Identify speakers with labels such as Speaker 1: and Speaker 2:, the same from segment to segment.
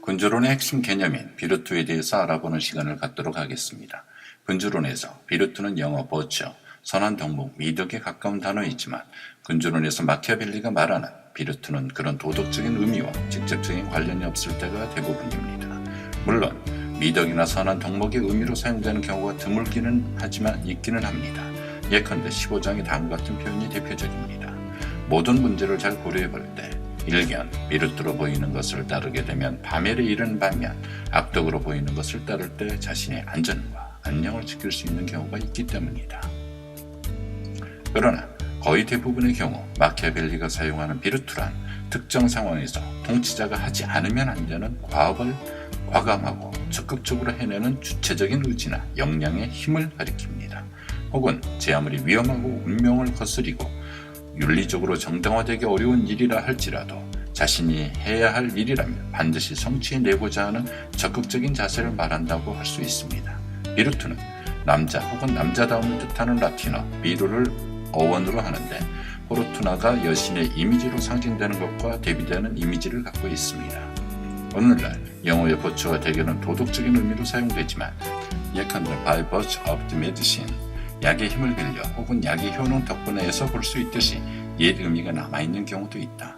Speaker 1: 군주론의 핵심 개념인 비르투에 대해서 알아보는 시간을 갖도록 하겠습니다. 군주론에서 비르투는 영어 버처, 선한 덕목, 미덕에 가까운 단어이지만 군주론에서 마키아벨리가 말하는 비르투는 그런 도덕적인 의미와 직접적인 관련이 없을 때가 대부분입니다. 물론 미덕이나 선한 덕목의 의미로 사용되는 경우가 드물기는 하지만 있기는 합니다. 예컨대 15장의 다음과 같은 표현이 대표적입니다. 모든 문제를 잘 고려해 볼 때 일견, 비르투로 보이는 것을 따르게 되면 파멸에 이르는 반면 악덕으로 보이는 것을 따를 때 자신의 안전과 안녕을 지킬 수 있는 경우가 있기 때문이다. 그러나 거의 대부분의 경우 마키아벨리가 사용하는 비르투란 특정 상황에서 통치자가 하지 않으면 안 되는 과업을 과감하고 적극적으로 해내는 주체적인 의지나 역량의 힘을 가리킵니다. 혹은 제 아무리 위험하고 운명을 거스리고 윤리적으로 정당화되기 어려운 일이라 할지라도 자신이 해야 할 일이라면 반드시 성취해내고자 하는 적극적인 자세를 말한다고 할 수 있습니다. 비르투는 남자 혹은 남자다움을 뜻하는 라틴어 비루를 어원으로 하는데 포르투나가 여신의 이미지로 상징되는 것과 대비되는 이미지를 갖고 있습니다. 오늘날 영어의 버추와 대개는 도덕적인 의미로 사용되지만 예컨대 by virtue of the medicine, 약의 힘을 빌려 혹은 약의 효능 덕분에서 볼 수 있듯이 옛 의미가 남아있는 경우도 있다.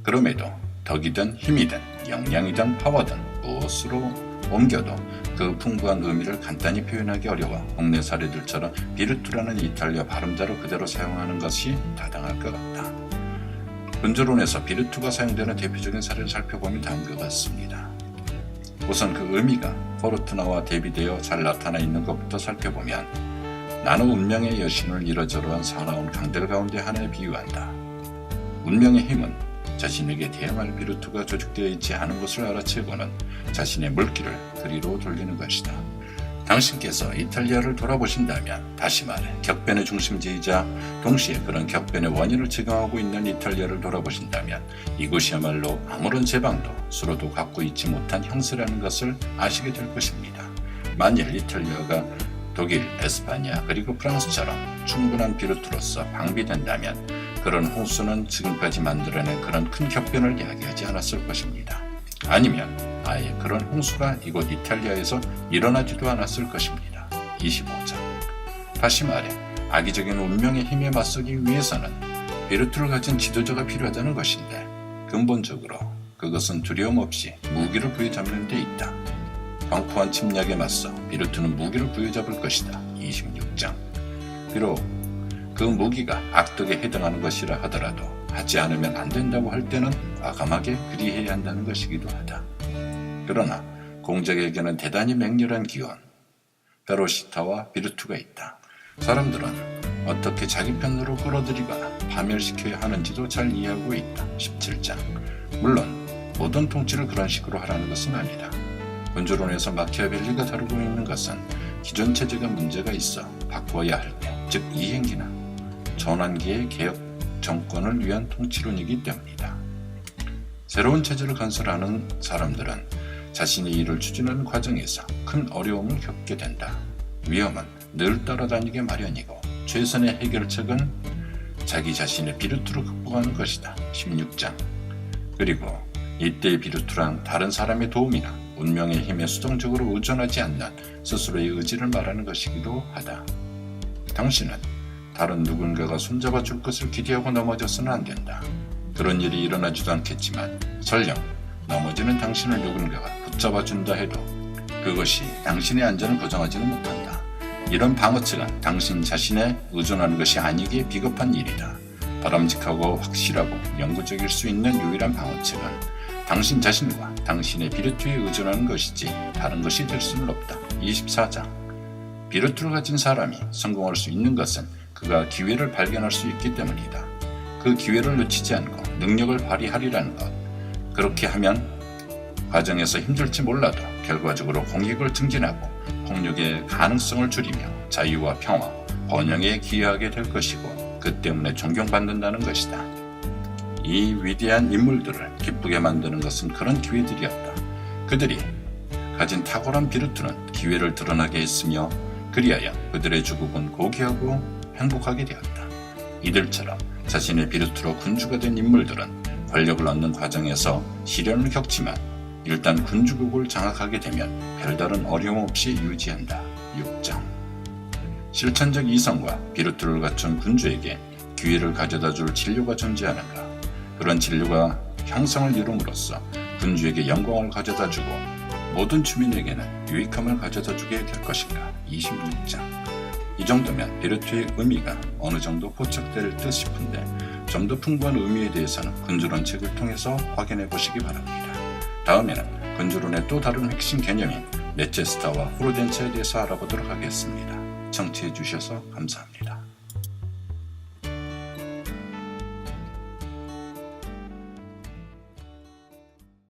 Speaker 1: 그럼에도 덕이든 힘이든 역량이든 파워든 무엇으로 옮겨도 그 풍부한 의미를 간단히 표현하기 어려워 국내 사례들처럼 비르투라는 이탈리아 발음자로 그대로 사용하는 것이 타당할 것 같다. 군주론에서 비르투가 사용되는 대표적인 사례를 살펴보면 다음과 같습니다. 우선 그 의미가 포르투나와 대비되어 잘 나타나 있는 것부터 살펴보면 나는 운명의 여신을 이러저러한 사나운 강들 가운데 하나에 비유한다. 운명의 힘은 자신에게 대항할 비르투가 조직되어 있지 않은 것을 알아채고는 자신의 물길을 그리로 돌리는 것이다. 당신께서 이탈리아를 돌아보신다면, 다시 말해 격변의 중심지이자 동시에 그런 격변의 원인을 제공하고 있는 이탈리아를 돌아보신다면 이곳이야말로 아무런 제방도 수로도 갖고 있지 못한 형세라는 것을 아시게 될 것입니다. 만일 이탈리아가 독일, 에스파냐 그리고 프랑스처럼 충분한 비르투로서 방비된다면 그런 홍수는 지금까지 만들어낸 그런 큰 격변을 이야기하지 않았을 것입니다. 아니면 아예 그런 홍수가 이곳 이탈리아에서 일어나지도 않았을 것입니다. 25장. 다시 말해 악의적인 운명의 힘에 맞서기 위해서는 비르투를 가진 지도자가 필요하다는 것인데 근본적으로 그것은 두려움 없이 무기를 부여잡는 데 있다. 광포한 침략에 맞서 비르투는 무기를 부여잡을 것이다. 26장. 비록 그 무기가 악덕에 해당하는 것이라 하더라도 하지 않으면 안 된다고 할 때는 과감하게 그리해야 한다는 것이기도 하다. 그러나 공적에게는 대단히 맹렬한 기원, 페로시타와 비르투가 있다. 사람들은 어떻게 자기 편으로 끌어들이거나 파멸시켜야 하는지도 잘 이해하고 있다. 17장. 물론 모든 통치를 그런 식으로 하라는 것은 아니다. 군주론에서 마키아벨리가 다루고 있는 것은 기존 체제가 문제가 있어 바꿔야 할 때, 즉 이행기나 전환기의 개혁 정권을 위한 통치론이기 때문이다. 새로운 체제를 건설하는 사람들은 자신의 일을 추진하는 과정에서 큰 어려움을 겪게 된다. 위험은 늘 따라다니게 마련이고 최선의 해결책은 자기 자신의 비르투로 극복하는 것이다. 16장. 그리고 이때의 비르투란 다른 사람의 도움이나 운명의 힘에 수동적으로 의존하지 않는 스스로의 의지를 말하는 것이기도 하다. 당신은 다른 누군가가 손잡아 줄 것을 기대하고 넘어져서는 안 된다. 그런 일이 일어나지도 않겠지만 설령 넘어지는 당신을 누군가가 붙잡아 준다 해도 그것이 당신의 안전을 보장하지는 못한다. 이런 방어책은 당신 자신에 의존하는 것이 아니기에 비겁한 일이다. 바람직하고 확실하고 영구적일 수 있는 유일한 방어책은 당신 자신과 당신의 비르투에 의존하는 것이지 다른 것이 될 수는 없다. 24장. 비르투를 가진 사람이 성공할 수 있는 것은 그가 기회를 발견할 수 있기 때문이다. 그 기회를 놓치지 않고 능력을 발휘하리라는 것. 그렇게 하면 과정에서 힘들지 몰라도 결과적으로 공익을 증진하고 폭력의 가능성을 줄이며 자유와 평화, 번영에 기여하게 될 것이고 그 때문에 존경받는다는 것이다. 이 위대한 인물들을 기쁘게 만드는 것은 그런 기회들이었다. 그들이 가진 탁월한 비르투는 기회를 드러나게 했으며 그리하여 그들의 주국은 고귀하고 행복하게 되었다. 이들처럼 자신의 비르투로 군주가 된 인물들은 권력을 얻는 과정에서 시련을 겪지만 일단 군주국을 장악하게 되면 별다른 어려움 없이 유지한다. 6장. 실천적 이성과 비루트를 갖춘 군주에게 기회를 가져다 줄 진료가 존재하는가? 그런 진료가 형성을 이룸으로써 군주에게 영광을 가져다 주고 모든 주민에게는 유익함을 가져다 주게 될 것인가? 26장. 이 정도면 비루트의 의미가 어느 정도 포착될 듯 싶은데 좀 더 풍부한 의미에 대해서는 군주론 책을 통해서 확인해 보시기 바랍니다. 다음에는 군주론의 또 다른 핵심 개념인 레체스타와 프루덴츠에 대해서 알아보도록 하겠습니다. 청취해 주셔서 감사합니다.